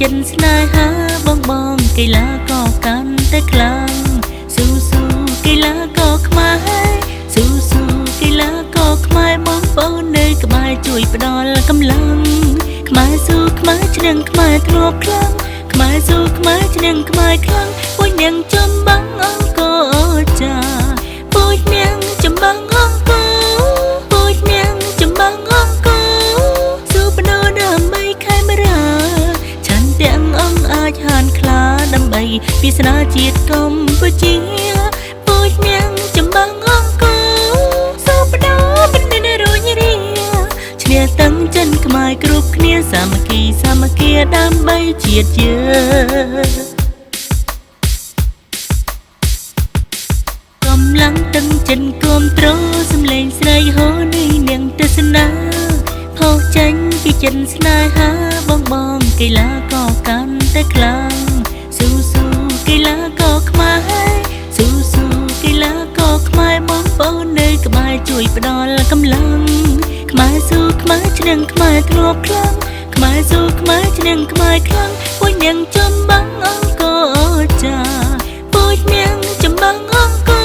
ចិនស្នេហាបងកីឡាក៏កាន់តែខ្លាំងស៊ូកីឡាក៏ខ្មែរស៊ូកីឡាក៏ខ្មែរបងប្អូននៅក្បែរជួយផ្ដល់កម្លាំងខ្មែរស៊ូខ្មែរឈ្នះខ្មែរធ្លាប់ខ្លាំងខ្មែរស៊ូខ្មែរឈ្នះខ្មែរខ្លាំងពួយនាងចំបាំងអង្គរចាពួយនាងចំបាំងអង្គរពួយនាងចំបាំងអង្គរស៊ូបណោដើម្បីខេមរាឆន្ទៈអង្គអាចហានខ្លាដើម្បីវាសនាជាតិកម្ពុជាពួយនាងចំបាំងអង្គរស៊ូបណោមិនមានរួញរាឈ្នះតាំងចិនខ្មែរគ្រប់គ្នាសាមគ្គីដើម្បីជាតិយើងកម្លាំងតឹងចិនគាំទ្រសំឡេងស្រីហូនេះនាងទស្សនាផុសចេញពីចិនស្នេហាបងកីឡាក៏កាន់តែខ្លាំងស៊ូកីឡាក៏ខ្មែរស៊ូកីឡាក៏ខ្មែរបងប្អូននៅក្បែរជួយផ្ដល់កម្លាំងខ្មែរស៊ូខ្មែរឈ្នះខ្មែរធ្លាប់ខ្លាំងខ្មែរស៊ូខ្មែរឈ្នះខ្មែរខ្លាំងពួយនាងចំបាំងអង្គរចាពួយនាងចំបាំងអង្គរ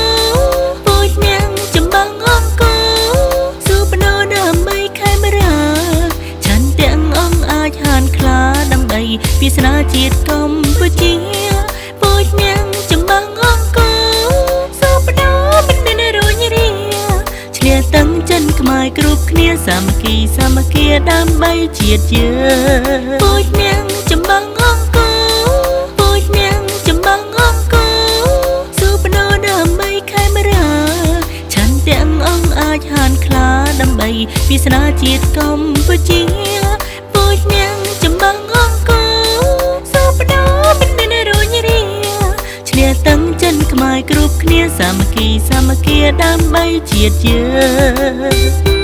ពួយនាងចំបាំងអង្គរស៊ូបណោដើម្បីខេមរាឆន្ទៈអង្គអាចហានខ្លាដើម្បីវាសនាជាតិកម្ពុជាពួយនាងចំបាំងអង្គរស៊ូបណោមិនមានរួញរាឈ្នះតាំងចិនខ្មែរគ្រប់គ្នាសាមគ្គីដើម្បីជាតិយើងពួយនាងចំបាំងអង្គរពួយនាងចំបាំងអង្គរស៊ូបណោដើម្បីខេមរាឆន្ទៈអង្គអាចហានខ្លាដើម្បីវាសនាជាតិកម្ពុជាពួយនាងចំបាំងអង្គរស៊ូបណោមិនមានរួញរាឈ្នះតាំងចិនខ្មែរគ្រប់គ្នាសាមគ្គីដើម្បីជាតិយើង